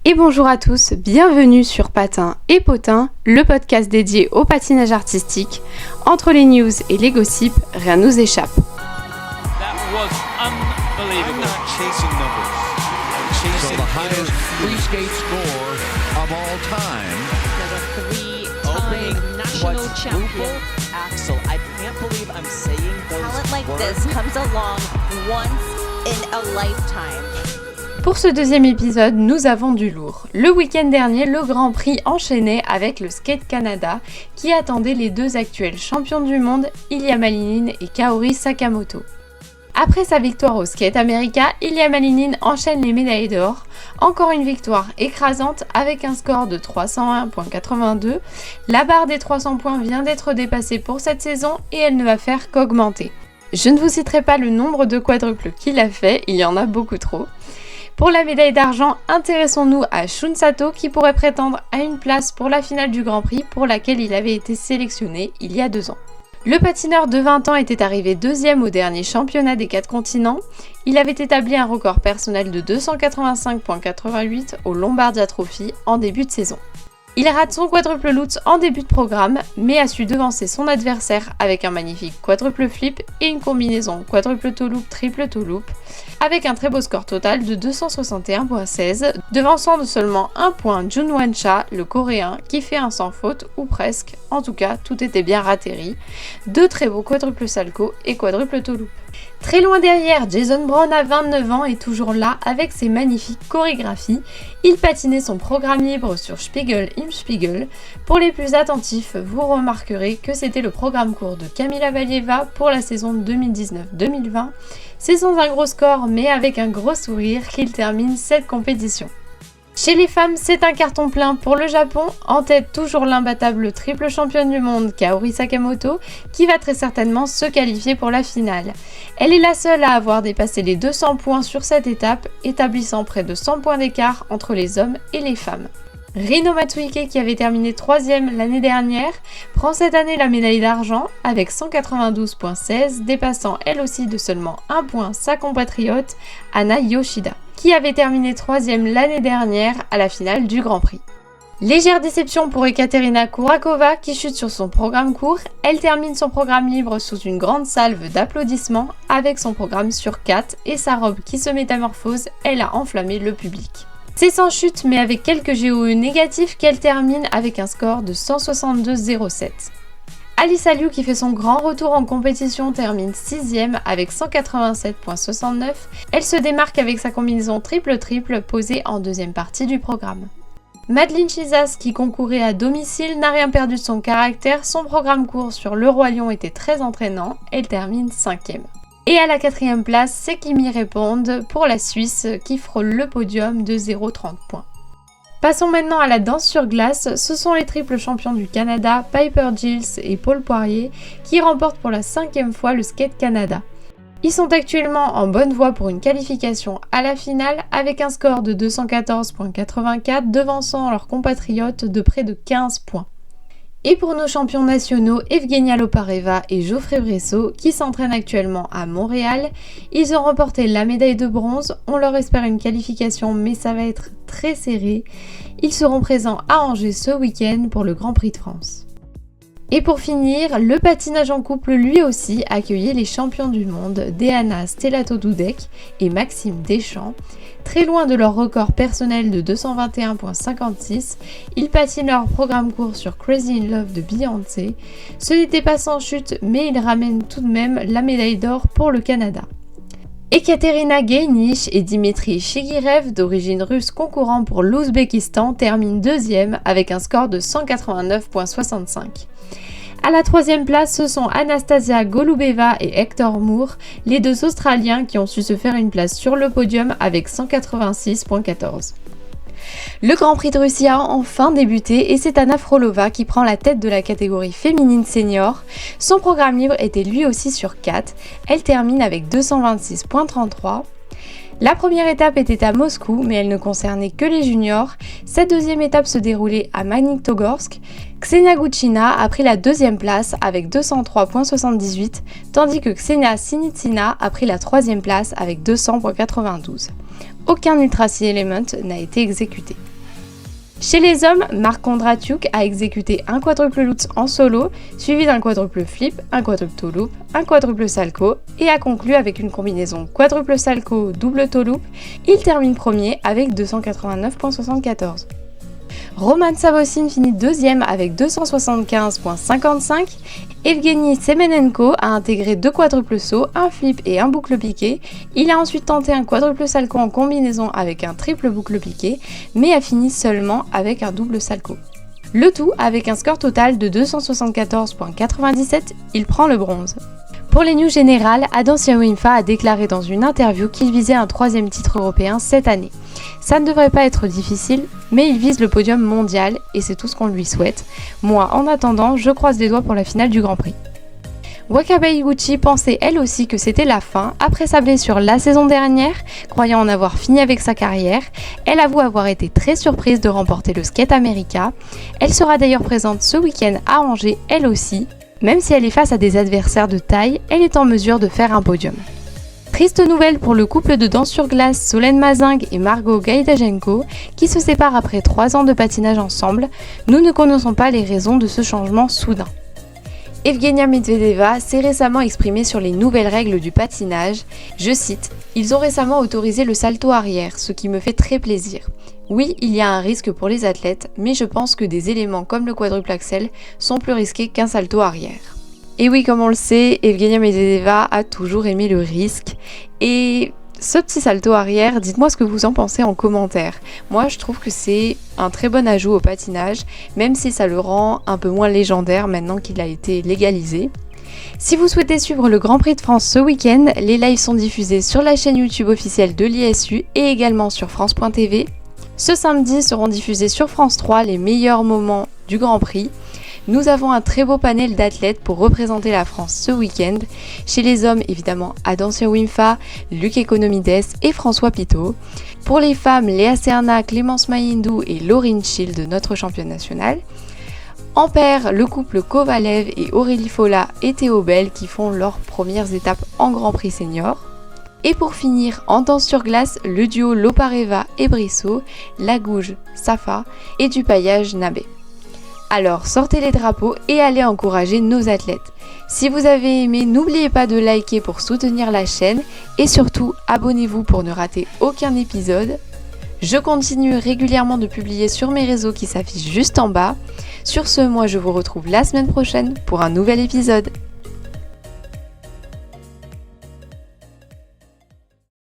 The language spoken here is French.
Et bonjour à tous, bienvenue sur Patin et Potin, le podcast dédié au patinage artistique. Entre les news et les gossips, rien ne nous échappe. That was unbelievable. I'm not chasing numbers. I'm chasing the highest free skate score of all time. Three-time national champion. Axel, I can't believe I'm saying those Talent like words. this comes along once in a lifetime. Pour ce deuxième épisode, nous avons du lourd. Le week-end dernier, le Grand Prix enchaînait avec le Skate Canada qui attendait les deux actuels champions du monde, Ilia Malinin et Kaori Sakamoto. Après sa victoire au Skate America, Ilia Malinin enchaîne les médailles d'or. Encore une victoire écrasante avec un score de 301.82. La barre des 300 points vient d'être dépassée pour cette saison et elle ne va faire qu'augmenter. Je ne vous citerai pas le nombre de quadruples qu'il a fait, il y en a beaucoup trop. Pour la médaille d'argent, intéressons-nous à Shun Sato qui pourrait prétendre à une place pour la finale du Grand Prix pour laquelle il avait été sélectionné il y a 2 ans. Le patineur de 20 ans était arrivé deuxième au dernier championnat des 4 continents. Il avait établi un record personnel de 285.88 au Lombardia Trophy en début de saison. Il rate son quadruple lutz en début de programme, mais a su devancer son adversaire avec un magnifique quadruple flip et une combinaison quadruple toe loop, triple toe loop, avec un très beau score total de 261.16, devançant de seulement 1 point Jun Wan-cha, le coréen, qui fait un sans faute, ou presque, en tout cas tout était bien ratterri, 2 très beaux quadruple salco et quadruple toe loop. Très loin derrière, Jason Brown à 29 ans est toujours là avec ses magnifiques chorégraphies. Il patinait son programme libre sur Spiegel im Spiegel. Pour les plus attentifs, vous remarquerez que c'était le programme court de Kamila Valieva pour la saison 2019-2020. C'est sans un gros score mais avec un gros sourire qu'il termine cette compétition. Chez les femmes, c'est un carton plein pour le Japon, en tête toujours l'imbattable triple championne du monde Kaori Sakamoto, qui va très certainement se qualifier pour la finale. Elle est la seule à avoir dépassé les 200 points sur cette étape, établissant près de 100 points d'écart entre les hommes et les femmes. Rino Matsuike, qui avait terminé 3ème l'année dernière, prend cette année la médaille d'argent avec 192.16, dépassant elle aussi de seulement 1 point sa compatriote Anna Yoshida, qui avait terminé 3ème l'année dernière à la finale du Grand Prix. Légère déception pour Ekaterina Kurakova qui chute sur son programme court, elle termine son programme libre sous une grande salve d'applaudissements avec son programme sur 4 et sa robe qui se métamorphose, elle a enflammé le public. C'est sans chute mais avec quelques GOE négatifs qu'elle termine avec un score de 162.07. Alyssa Liu qui fait son grand retour en compétition termine 6ème avec 187.69. Elle se démarque avec sa combinaison triple-triple posée en deuxième partie du programme. Madeline Chizas qui concourait à domicile n'a rien perdu de son caractère, son programme court sur le Roi Lion était très entraînant, elle termine 5ème. Et à la 4ème place, c'est Kimi Réponde pour la Suisse qui frôle le podium de 0,30 points. Passons maintenant à la danse sur glace, ce sont les triples champions du Canada, Piper Gilles et Paul Poirier, qui remportent pour la 5e fois le Skate Canada. Ils sont actuellement en bonne voie pour une qualification à la finale avec un score de 214.84 devançant leurs compatriotes de près de 15 points. Et pour nos champions nationaux, Evgenia Lopareva et Geoffrey Bressot, qui s'entraînent actuellement à Montréal, ils ont remporté la médaille de bronze, on leur espère une qualification mais ça va être très serré. Ils seront présents à Angers ce week-end pour le Grand Prix de France. Et pour finir, le patinage en couple lui aussi accueillait les champions du monde, Deana Stellato-Dudek et Maxime Deschamps. Très loin de leur record personnel de 221.56, ils patinent leur programme court sur Crazy in Love de Beyoncé. Ce n'était pas sans chute, mais ils ramènent tout de même la médaille d'or pour le Canada. Ekaterina Gainich et Dimitri Shigirev, d'origine russe concourant pour l'Ouzbékistan, terminent 2ème avec un score de 189.65. À la 3ème place, ce sont Anastasia Golubeva et Hector Moore, les deux Australiens qui ont su se faire une place sur le podium avec 186.14. Le Grand Prix de Russie a enfin débuté et c'est Anna Frolova qui prend la tête de la catégorie féminine senior. Son programme libre était lui aussi sur 4, elle termine avec 226.33. La première étape était à Moscou, mais elle ne concernait que les juniors. Cette deuxième étape se déroulait à Magnitogorsk. Ksenia Guchina a pris la deuxième place avec 203.78, tandis que Ksenia Sinitsina a pris la troisième place avec 200.92. Aucun Ultra Sea Element n'a été exécuté. Chez les hommes, Marc Kondratiuk a exécuté un quadruple lutz en solo, suivi d'un quadruple flip, un quadruple toe loop, un quadruple salchow et a conclu avec une combinaison quadruple salchow double toe loop. Il termine premier avec 289.74. Roman Savocin finit deuxième avec 275.55. Evgeny Semenenko a intégré 2 quadruples sauts, un flip et un boucle piqué. Il a ensuite tenté un quadruple salchow en combinaison avec un triple boucle piqué, mais a fini seulement avec un double salchow. Le tout avec un score total de 274.97, il prend le bronze. Pour les news générales, Adam Siawimfa a déclaré dans une interview qu'il visait un 3e titre européen cette année. Ça ne devrait pas être difficile, mais il vise le podium mondial et c'est tout ce qu'on lui souhaite. Moi, en attendant, je croise les doigts pour la finale du Grand Prix. Wakabe Iguchi pensait elle aussi que c'était la fin après sa blessure la saison dernière, croyant en avoir fini avec sa carrière. Elle avoue avoir été très surprise de remporter le Skate America. Elle sera d'ailleurs présente ce week-end à Angers, elle aussi. Même si elle est face à des adversaires de taille, elle est en mesure de faire un podium. Triste nouvelle pour le couple de danse sur glace Solène Mazingue et Margot Gaidajenko qui se séparent après 3 ans de patinage ensemble. Nous ne connaissons pas les raisons de ce changement soudain. Evgenia Medvedeva s'est récemment exprimée sur les nouvelles règles du patinage. Je cite « Ils ont récemment autorisé le salto arrière, ce qui me fait très plaisir. Oui, il y a un risque pour les athlètes, mais je pense que des éléments comme le quadruple axel sont plus risqués qu'un salto arrière. » Et oui, comme on le sait, Evgenia Medvedeva a toujours aimé le risque. Et ce petit salto arrière, dites-moi ce que vous en pensez en commentaire. Moi, je trouve que c'est un très bon ajout au patinage, même si ça le rend un peu moins légendaire maintenant qu'il a été légalisé. Si vous souhaitez suivre le Grand Prix de France ce week-end, les lives sont diffusés sur la chaîne YouTube officielle de l'ISU et également sur France.tv. Ce samedi seront diffusés sur France 3 les meilleurs moments du Grand Prix. Nous avons un très beau panel d'athlètes pour représenter la France ce week-end. Chez les hommes, évidemment, Adam Siawimfa, Luc Economides et François Pitot. Pour les femmes, Léa Serna, Clémence Mayindou et Laurine Schild, notre championne nationale. En paire, le couple Kovalev et Aurélie Fola et Théo Bell qui font leurs premières étapes en Grand Prix senior. Et pour finir, en danse sur glace, le duo Lopareva et Brissot, Lagouge, Safa et du paillage Nabé. Alors sortez les drapeaux et allez encourager nos athlètes. Si vous avez aimé, n'oubliez pas de liker pour soutenir la chaîne et surtout abonnez-vous pour ne rater aucun épisode. Je continue régulièrement de publier sur mes réseaux qui s'affichent juste en bas. Sur ce, moi je vous retrouve la semaine prochaine pour un nouvel épisode.